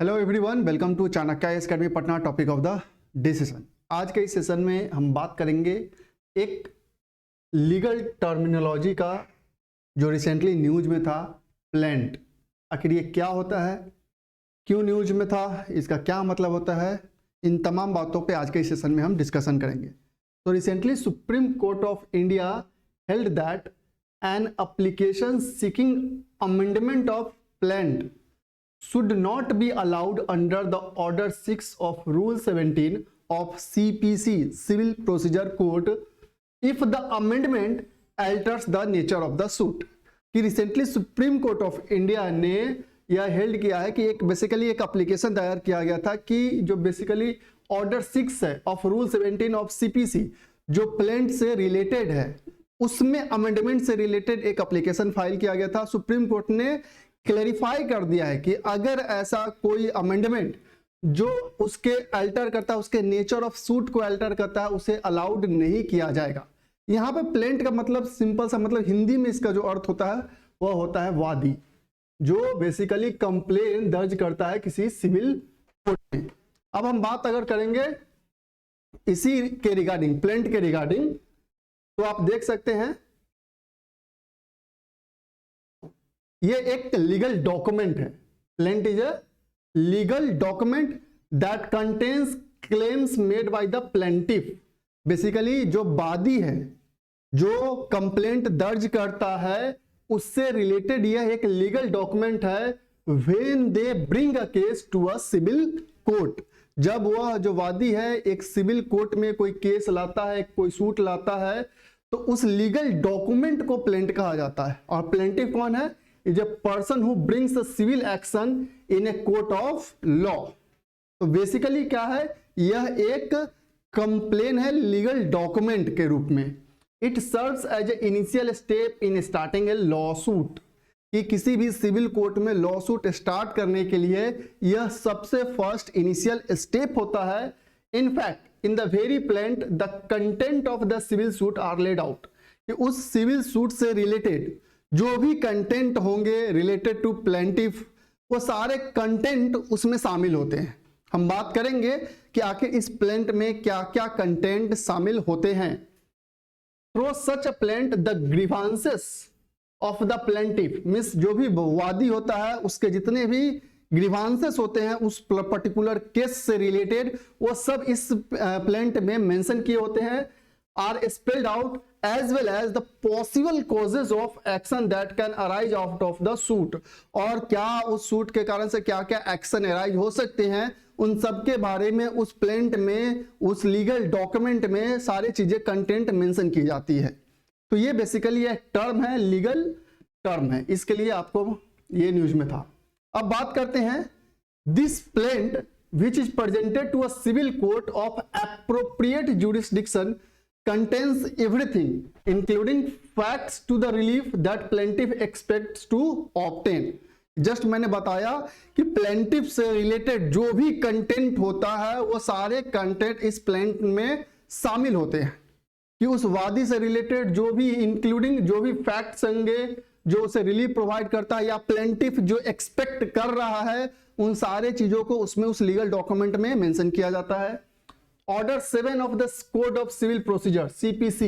Hello everyone, welcome to Chanakya academy Patna. Topic of the decision. आज के इस सेशन में हम बात करेंगे एक लीगल टर्मिनोलॉजी का जो रिसेंटली न्यूज में था, प्लेंट। आखिर ये क्या होता है, क्यों न्यूज में था, इसका क्या मतलब होता है, इन तमाम बातों पे आज के इस सेशन में हम डिस्कशन करेंगे। तो recently supreme court of India held that an application seeking amendment of plaint should not be allowed under the Order 6 of Rule 17 of CPC Civil Procedure Code if the amendment alters the nature of the suit। कि recently supreme court of India ने यह held किया है कि एक basically एक application दायर किया गया था कि जो बेसिकली ऑर्डर 6 है ऑफ रूल 17 ऑफ CPC जो प्लेंट से रिलेटेड है, उसमें अमेंडमेंट से रिलेटेड एक एप्लीकेशन फाइल किया गया था। सुप्रीम कोर्ट ने क्लैरिफाई कर दिया है कि अगर ऐसा कोई अमेंडमेंट जो उसके अल्टर करता है, उसके नेचर ऑफ सूट को अल्टर करता है, उसे अलाउड नहीं किया जाएगा। यहाँ पे प्लेंट का मतलब सिंपल सा मतलब हिंदी में इसका जो अर्थ होता है वह होता है वादी, जो बेसिकली कंप्लेन दर्ज करता है किसी सिविल कोर्ट में। अब हम बात अगर करेंगे इसी के रिगार्डिंग, प्लेंट के रिगार्डिंग, तो आप देख सकते हैं ये एक लीगल डॉक्यूमेंट है। Plaint is a legal document that contains claims made by the plaintiff. Basically जो वादी है, जो कंप्लेंट दर्ज करता है, उससे रिलेटेड यह एक लीगल डॉक्यूमेंट है। When they bring a case to a civil court, जब वह जो वादी है एक सिविल कोर्ट में कोई केस लाता है, कोई सूट लाता है, तो उस लीगल डॉक्यूमेंट को प्लेंट कहा जाता है। और प्लेंटिफ कौन है? is a person who brings a civil action in a court of law। तो बेसिकली क्या है, यह एक कंप्लेन है लीगल डॉक्यूमेंट के रूप में। It serves as a initial step in starting a lawsuit, कि किसी भी सिविल कोर्ट में लॉ सूट स्टार्ट करने के लिए यह सबसे फर्स्ट इनिशियल स्टेप होता है। In fact in the very plaint the content of the civil suit are laid out, कि उस सिविल सूट से रिलेटेड जो भी कंटेंट होंगे रिलेटेड टू प्लेंटिफ, वो सारे कंटेंट उसमें शामिल होते हैं। हम बात करेंगे कि आखिर इस प्लेंट में क्या क्या कंटेंट शामिल होते हैं। Through such a plaint the grievances of the plaintiff, means जो भी वादी होता है उसके जितने भी ग्रीवांसेस होते हैं उस पर्टिकुलर केस से रिलेटेड, वो सब इस प्लेंट में मेंशन किए होते हैं। Are spelled out as well as the possible causes of action that can arise out of the suit, और क्या उस सूट के कारण से क्या क्या एक्शन अराइज हो सकते हैं, उन सब के बारे में उस प्लेंट में, उस लीगल डॉक्यूमेंट में सारी चीजें कंटेंट मेंशन की जाती है। तो ये बेसिकली एक टर्म है, लीगल टर्म है, इसके लिए आपको ये न्यूज में था। अब बात करते हैं this plaint which is presented to a civil court of appropriate jurisdiction contains everything including facts to the relief that plaintiff expects to obtain। Just मैंने बताया कि प्लेंटिफ से रिलेटेड जो भी कंटेंट होता है वो सारे कंटेंट इस प्लेंट में शामिल होते हैं, कि उस वादी से रिलेटेड जो भी इंक्लूडिंग जो भी फैक्ट्स होंगे जो उसे रिलीफ प्रोवाइड करता है या प्लेंटिफ जो एक्सपेक्ट कर रहा है, उन सारे चीजों को उसमें उस लीगल डॉक्यूमेंट में मेंशन किया जाता है। Order 7 of the Code of Civil Procedure CPC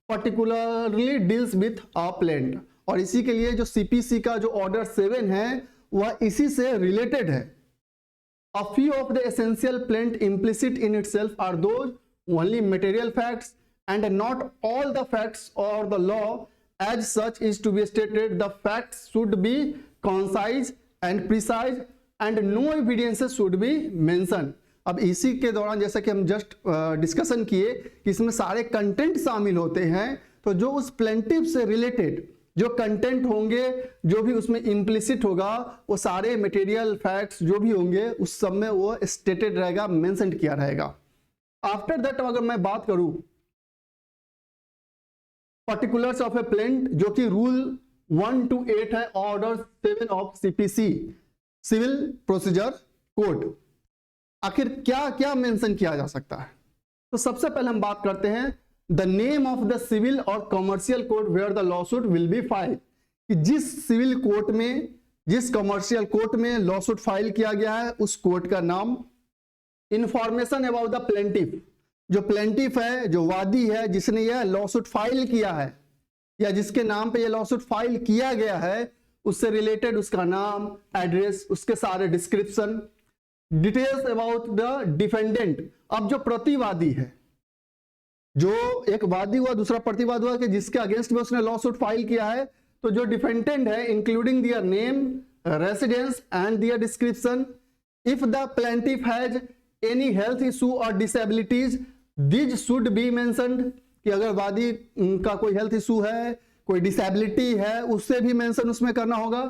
particularly deals with a plaint, और इसी के लिए जो CPC का जो Order 7 है वह इसी से रिलेटेड है। A few of the essential plaint implicit in itself are those only material facts and not all the facts or the law as such is to be stated। The facts should be concise and precise and no evidences should be mentioned। अब इसी के दौरान जैसा कि हम just discussion किए कि इसमें सारे कंटेंट शामिल होते हैं, तो जो उस प्लेंटिफ से रिलेटेड जो कंटेंट होंगे, जो भी उसमें इम्प्लिसिट होगा, वो सारे मटेरियल फैक्ट्स जो भी होंगे उस सब में वो स्टेटेड रहेगा, मेंशन किया रहेगा। आफ्टर दैट अगर मैं बात करूं पर्टिकुलर्स ऑफ ए प्लेंट, जो कि रूल 1 to 8 है, order 7 of CPC civil procedure code, आखिर क्या क्या मेंशन किया जा सकता है। तो सबसे पहले हम बात करते हैं the name of the civil और commercial court where the lawsuit will be filed, कि जिस सिविल कोर्ट में जिस कमर्शियल कोर्ट में लॉ सूट फाइल किया गया है उस कोर्ट का नाम, इंफॉर्मेशन अबाउट द प्लेंटिफ, जो प्लेंटिफ है, जो वादी है, जिसने यह लॉ सूट फाइल किया है या जिसके नाम पे यह लॉ सूट फाइल किया गया है, उससे रिलेटेड उसका नाम, एड्रेस, उसके सारे description, details about the defendant. अब जो प्रतिवादी है, जो एक वादी हुआ दूसरा प्रतिवाद हुआ कि जिसके अगेंस्ट में उसने लॉ सूट फाइल किया है, तो जो डिफेंडेंट है including their name, residence and their description, if the plaintiff has any health issue और disabilities these should be mentioned, कि अगर वादी का कोई हेल्थ इशू है, कोई डिसेबिलिटी है, उससे भी मेंशन उसमें करना होगा।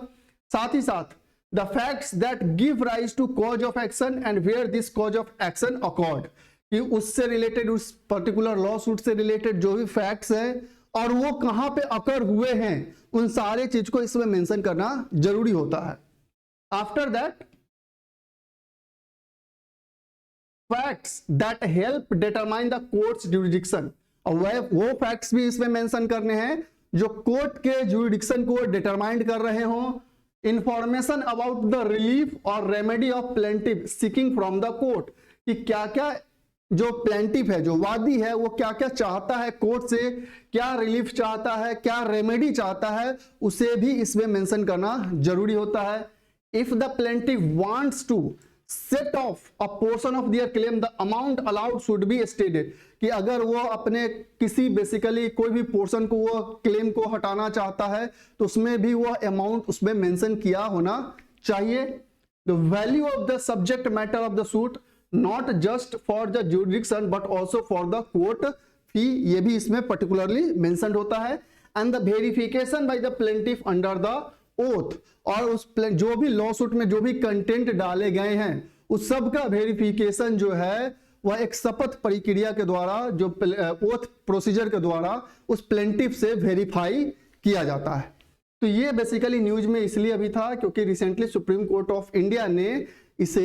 साथ ही साथ the facts that give rise to cause of action and where this cause of action accrued, कि उससे रिलेटेड, उस पर्टिकुलर लॉ सूट से रिलेटेड जो भी फैक्ट्स है और वो कहां पे अकर हुए हैं, उन सारे चीज को इसमें मेंशन करना जरूरी होता है। After that facts that help determine the courts jurisdiction, और वो फैक्ट्स भी इसमें मेंशन करने हैं जो कोर्ट के ज्यूरिडिक्शन को डिटरमाइन कर रहे हों। इंफॉर्मेशन अबाउट द रिलीफ और remedy of plaintiff seeking from the court, कि क्या क्या जो प्लेंटिफ है, जो वादी है, वो क्या क्या चाहता है कोर्ट से, क्या रिलीफ चाहता है, क्या रेमेडी चाहता है, उसे भी इसमें मेंशन करना जरूरी होता है। If the plaintiff wants to set off a portion of their claim the amount allowed should be stated, कि अगर वो अपने किसी बेसिकली कोई भी पोर्शन को, वो क्लेम को हटाना चाहता है, तो उसमें भी वो अमाउंट उसमें मेंशन किया होना चाहिए। The value of the subject matter of the suit not just for the jurisdiction but also for the court fee, ये भी इसमें पर्टिकुलरली मेंशन होता है। And the verification by the plaintiff under the oath, और उस जो भी law suit में जो भी कंटेंट डाले गए हैं उस सब का वेरिफिकेशन जो है वह एक शपथ प्रक्रिया के द्वारा, जो ओथ प्रोसीजर के द्वारा उस प्लेंटिफ से वेरीफाई किया जाता है। तो ये बेसिकली न्यूज में इसलिए अभी था क्योंकि recently supreme court of India ने इसे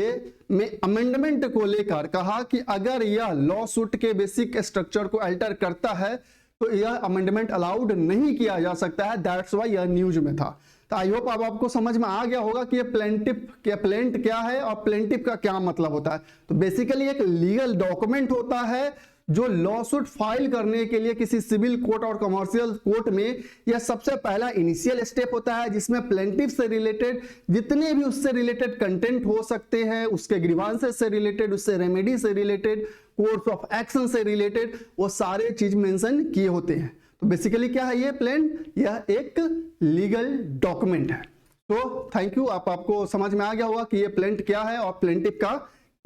में अमेंडमेंट को लेकर कहा कि अगर यह लॉ सूट के बेसिक स्ट्रक्चर को अल्टर करता है तो यह अमेंडमेंट अलाउड नहीं किया जा सकता है। दैट्स व्हाई यह न्यूज में था। तो आई होप अब आपको समझ में आ गया होगा कि ये प्लेंटिफ क्या, प्लेंट क्या है और प्लेंटिफ का क्या मतलब होता है। तो बेसिकली एक लीगल डॉक्यूमेंट होता है जो लॉ सूट फाइल करने के लिए किसी सिविल कोर्ट और कमर्शियल कोर्ट में यह सबसे पहला इनिशियल स्टेप होता है, जिसमें प्लेंटिफ से रिलेटेड जितने भी उससे रिलेटेड कंटेंट हो सकते हैं, उसके ग्रीवांसेस से रिलेटेड, उससे रेमेडी से रिलेटेड, कोर्स ऑफ एक्शन से रिलेटेड, वो सारे चीज मेंशन किए होते हैं। तो बेसिकली क्या है ये प्लेंट, यह एक लीगल डॉक्यूमेंट है। तो थैंक यू, आपको समझ में आ गया होगा कि ये प्लेंट क्या है और प्लेंटिफ का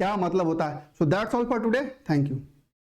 क्या मतलब होता है। So that's all for today, thank you.